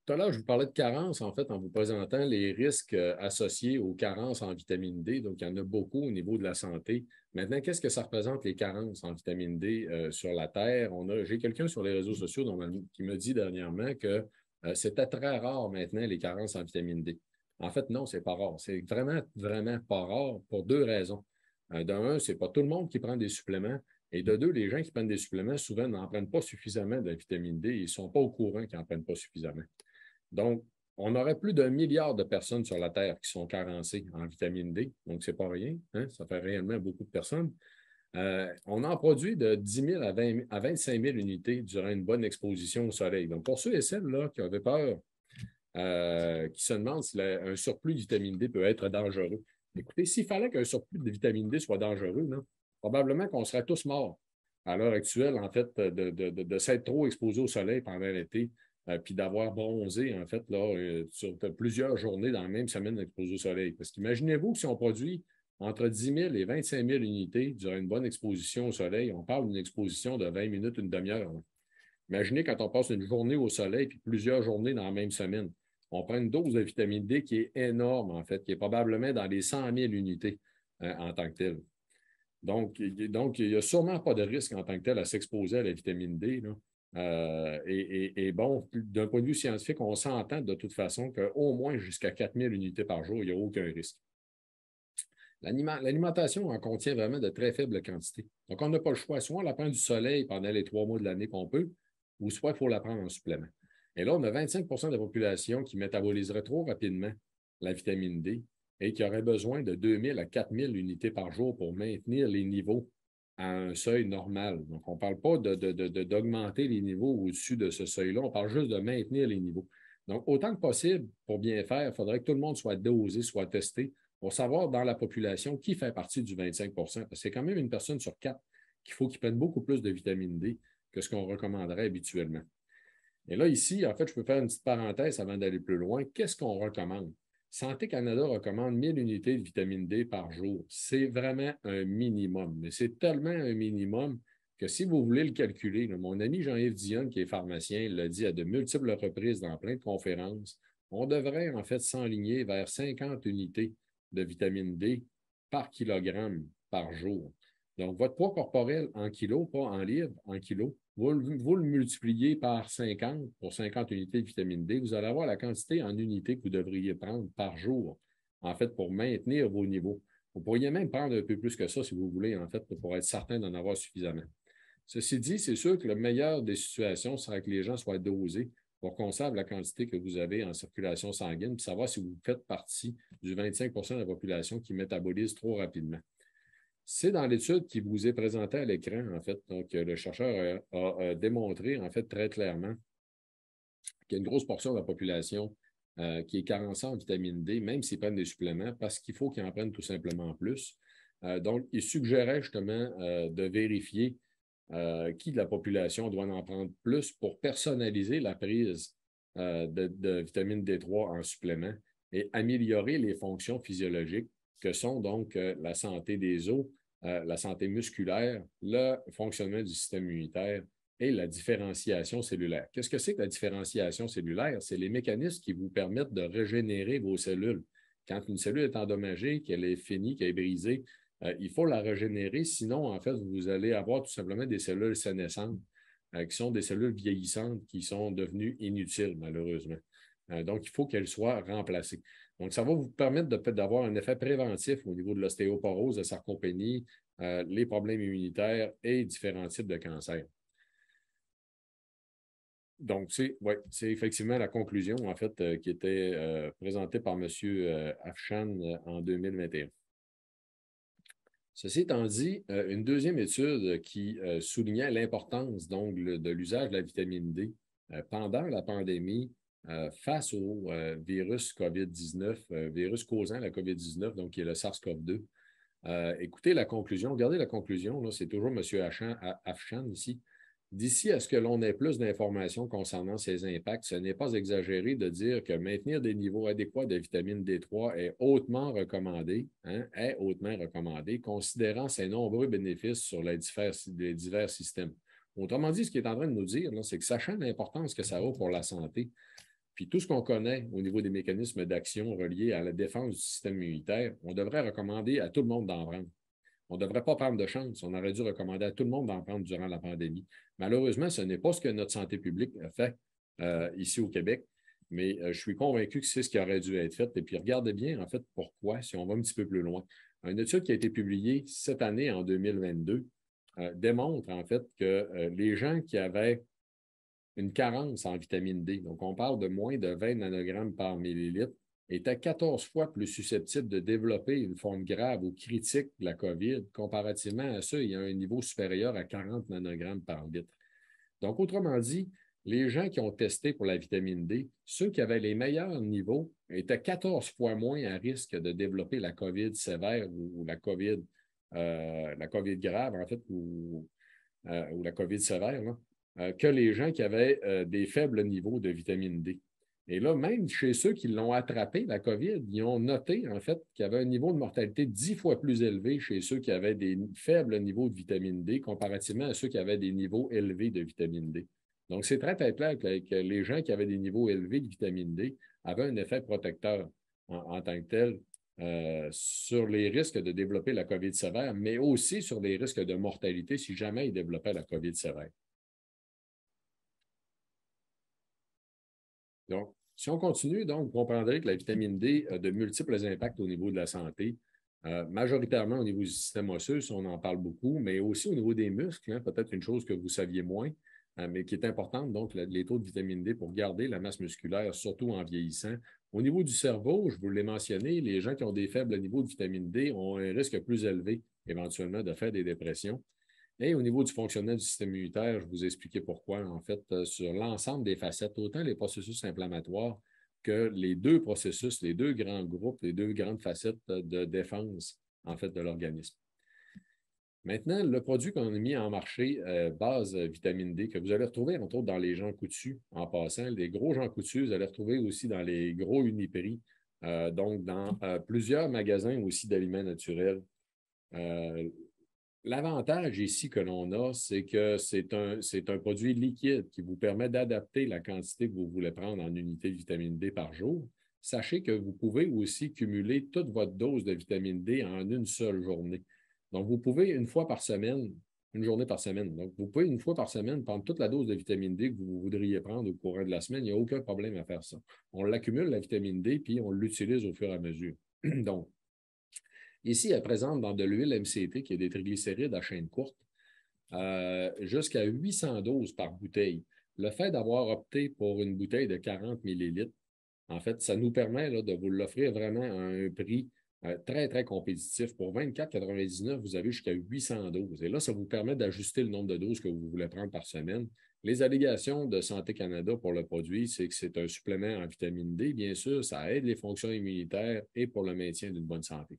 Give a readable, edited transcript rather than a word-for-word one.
Tout à l'heure, je vous parlais de carence, en fait, en vous présentant les risques associés aux carences en vitamine D. Donc, il y en a beaucoup au niveau de la santé. Maintenant, qu'est-ce que ça représente les carences en vitamine D sur la Terre? J'ai quelqu'un sur les réseaux sociaux qui me dit dernièrement que c'était très rare maintenant, les carences en vitamine D. En fait, non, c'est pas rare. C'est vraiment, vraiment pas rare pour deux raisons. D'un, c'est pas tout le monde qui prend des suppléments. Et de deux, les gens qui prennent des suppléments, souvent, n'en prennent pas suffisamment de vitamine D. Ils ne sont pas au courant qu'ils n'en prennent pas suffisamment. Donc, on aurait plus d'1 milliard de personnes sur la Terre qui sont carencées en vitamine D. Donc, ce n'est pas rien. Hein? Ça fait réellement beaucoup de personnes. On en produit de 10 000 à 25 000 unités durant une bonne exposition au soleil. Donc, pour ceux et celles-là qui avaient peur, qui se demandent si un surplus de vitamine D peut être dangereux, écoutez, s'il fallait qu'un surplus de vitamine D soit dangereux, là, probablement qu'on serait tous morts à l'heure actuelle, en fait, de s'être trop exposé au soleil pendant l'été, puis d'avoir bronzé, en fait, là, sur plusieurs journées dans la même semaine exposé au soleil. Parce qu'imaginez-vous que si on produit entre 10 000 et 25 000 unités durant une bonne exposition au soleil, on parle d'une exposition de 20 minutes, une demi-heure. Imaginez quand on passe une journée au soleil puis plusieurs journées dans la même semaine. On prend une dose de vitamine D qui est énorme, en fait, qui est probablement dans les 100 000 unités en tant que telle. Donc, il n'y a sûrement pas de risque en tant que tel à s'exposer à la vitamine D, là. Et bon, d'un point de vue scientifique, on s'entend de toute façon qu'au moins jusqu'à 4 000 unités par jour, il n'y a aucun risque. L'alimentation en contient vraiment de très faibles quantités. Donc, on n'a pas le choix. Soit on la prend du soleil pendant les 3 mois de l'année qu'on peut, ou soit il faut la prendre en supplément. Et là, on a 25 de la population qui métaboliserait trop rapidement la vitamine D et qui aurait besoin de 2 000 à 4 000 unités par jour pour maintenir les niveaux à un seuil normal. Donc, on ne parle pas d'augmenter les niveaux au-dessus de ce seuil-là, on parle juste de maintenir les niveaux. Donc, autant que possible, pour bien faire, il faudrait que tout le monde soit dosé, soit testé pour savoir dans la population qui fait partie du 25 parce que c'est quand même une personne sur quatre qu'il faut qu'il prenne beaucoup plus de vitamine D que ce qu'on recommanderait habituellement. Et là, ici, en fait, je peux faire une petite parenthèse avant d'aller plus loin. Qu'est-ce qu'on recommande? Santé Canada recommande 1000 unités de vitamine D par jour. C'est vraiment un minimum, mais c'est tellement un minimum que si vous voulez le calculer, là, mon ami Jean-Yves Dionne, qui est pharmacien, l'a dit à de multiples reprises dans plein de conférences, on devrait en fait s'enligner vers 50 unités de vitamine D par kilogramme par jour. Donc, votre poids corporel en kilos, pas en livres, en kilos, vous le multipliez par 50 pour 50 unités de vitamine D, vous allez avoir la quantité en unités que vous devriez prendre par jour, en fait, pour maintenir vos niveaux. Vous pourriez même prendre un peu plus que ça si vous voulez, en fait, pour être certain d'en avoir suffisamment. Ceci dit, c'est sûr que le meilleur des situations sera que les gens soient dosés pour qu'on sache la quantité que vous avez en circulation sanguine, puis savoir si vous faites partie du 25 de la population qui métabolise trop rapidement. C'est dans l'étude qui vous est présentée à l'écran, en fait. Donc, le chercheur a démontré, en fait, très clairement qu'il y a une grosse portion de la population qui est carencée en vitamine D, même s'ils prennent des suppléments, parce qu'il faut qu'ils en prennent tout simplement plus. Donc, il suggérait justement de vérifier qui de la population doit en prendre plus pour personnaliser la prise de vitamine D3 en supplément et améliorer les fonctions physiologiques que sont donc la santé des os, la santé musculaire, le fonctionnement du système immunitaire et la différenciation cellulaire. Qu'est-ce que c'est que la différenciation cellulaire? C'est les mécanismes qui vous permettent de régénérer vos cellules. Quand une cellule est endommagée, qu'elle est finie, qu'elle est brisée, il faut la régénérer, sinon, en fait, vous allez avoir tout simplement des cellules sénescentes, qui sont des cellules vieillissantes qui sont devenues inutiles, malheureusement. Donc, il faut qu'elles soient remplacées. Donc, ça va vous permettre d'avoir un effet préventif au niveau de l'ostéoporose, de sarcopénie, les problèmes immunitaires et différents types de cancers. Donc, c'est effectivement la conclusion, en fait, qui était présentée par M. Afshan en 2021. Ceci étant dit, une deuxième étude qui soulignait l'importance donc de l'usage de la vitamine D pendant la pandémie face au virus COVID-19, virus causant la COVID-19, donc qui est le SARS-CoV-2. Écoutez la conclusion, regardez la conclusion, c'est toujours M. Afshan ici. D'ici à ce que l'on ait plus d'informations concernant ces impacts, ce n'est pas exagéré de dire que maintenir des niveaux adéquats de vitamine D3 est hautement recommandé, considérant ses nombreux bénéfices sur les divers systèmes. Autrement dit, ce qu'il est en train de nous dire, c'est que sachant l'importance que ça a pour la santé, puis tout ce qu'on connaît au niveau des mécanismes d'action reliés à la défense du système immunitaire, on devrait recommander à tout le monde d'en prendre. On ne devrait pas prendre de chance. On aurait dû recommander à tout le monde d'en prendre durant la pandémie. Malheureusement, ce n'est pas ce que notre santé publique a fait ici au Québec, mais je suis convaincu que c'est ce qui aurait dû être fait. Et puis, regardez bien, en fait, pourquoi, si on va un petit peu plus loin. Une étude qui a été publiée cette année, en 2022, démontre, en fait, que les gens qui avaient une carence en vitamine D, donc on parle de moins de 20 nanogrammes par millilitre, étaient 14 fois plus susceptibles de développer une forme grave ou critique de la COVID, comparativement à ceux ayant un niveau supérieur à 40 nanogrammes par litre. Donc, autrement dit, les gens qui ont testé pour la vitamine D, ceux qui avaient les meilleurs niveaux étaient 14 fois moins à risque de développer la COVID sévère ou la COVID grave, en fait, ou la COVID sévère, là, que les gens qui avaient des faibles niveaux de vitamine D. Et là, même chez ceux qui l'ont attrapé, la COVID, ils ont noté, en fait, qu'il y avait un niveau de mortalité 10 fois plus élevé chez ceux qui avaient des faibles niveaux de vitamine D comparativement à ceux qui avaient des niveaux élevés de vitamine D. Donc, c'est très, très clair que les gens qui avaient des niveaux élevés de vitamine D avaient un effet protecteur en tant que tel sur les risques de développer la COVID sévère, mais aussi sur les risques de mortalité si jamais ils développaient la COVID sévère. Donc, si on continue, donc, vous comprendrez que la vitamine D a de multiples impacts au niveau de la santé, majoritairement au niveau du système osseux, on en parle beaucoup, mais aussi au niveau des muscles, hein, peut-être une chose que vous saviez moins, mais qui est importante, donc les taux de vitamine D pour garder la masse musculaire, surtout en vieillissant. Au niveau du cerveau, je vous l'ai mentionné, les gens qui ont des faibles niveaux de vitamine D ont un risque plus élevé éventuellement de faire des dépressions. Et au niveau du fonctionnement du système immunitaire, je vous ai expliqué pourquoi, en fait, sur l'ensemble des facettes, autant les processus inflammatoires que les deux processus, les deux grands groupes, les deux grandes facettes de défense, en fait, de l'organisme. Maintenant, le produit qu'on a mis en marché, base vitamine D, que vous allez retrouver, entre autres, dans les Jean Coutu, en passant, les gros Jean Coutu, vous allez retrouver aussi dans les gros Uniprix, donc dans plusieurs magasins aussi d'aliments naturels. L'avantage ici que l'on a, c'est que c'est un produit liquide qui vous permet d'adapter la quantité que vous voulez prendre en unité de vitamine D par jour. Sachez que vous pouvez aussi cumuler toute votre dose de vitamine D en une seule journée. Donc, vous pouvez une fois par semaine, une journée par semaine. Donc, vous pouvez une fois par semaine prendre toute la dose de vitamine D que vous voudriez prendre au courant de la semaine. Il n'y a aucun problème à faire ça. On l'accumule, la vitamine D, puis on l'utilise au fur et à mesure. Donc, ici, elle présente dans de l'huile MCT, qui est des triglycérides à chaîne courte, jusqu'à 800 doses par bouteille. Le fait d'avoir opté pour une bouteille de 40 millilitres, en fait, ça nous permet là, de vous l'offrir vraiment à un prix très, très compétitif. Pour 24,99, vous avez jusqu'à 800 doses. Et là, ça vous permet d'ajuster le nombre de doses que vous voulez prendre par semaine. Les allégations de Santé Canada pour le produit, c'est que c'est un supplément en vitamine D. Bien sûr, ça aide les fonctions immunitaires et pour le maintien d'une bonne santé.